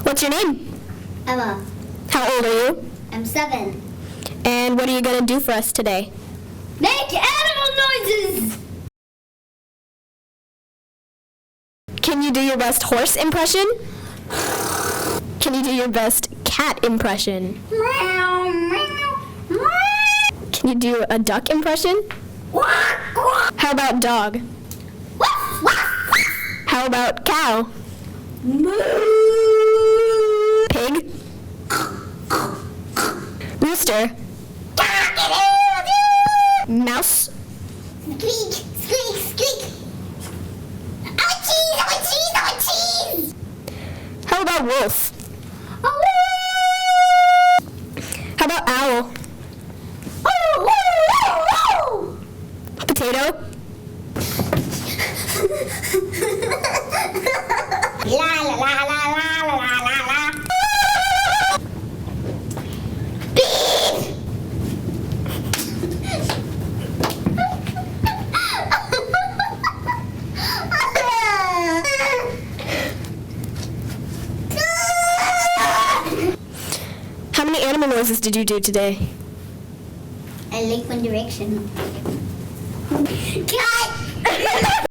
What's your name? Emma. How old are you? I'm 7. And what are you going to do for us today? Make animal noises! Can you do your best horse impression? Can you do your best cat impression? Meow, meow, meow. Can you do a duck impression? Quack, quack. How about dog? Woof, woof, woof. How about cow? Moo. Pig? Rooster? Mouse? Squeak, squeak, squeak. Oh, cheese, oh, cheese, oh, cheese. How about wolf? Oh, How about owl? oh, oh, oh, Potato? La la la la la la la la la. How many animal noises did you do today? I like One Direction. Cut!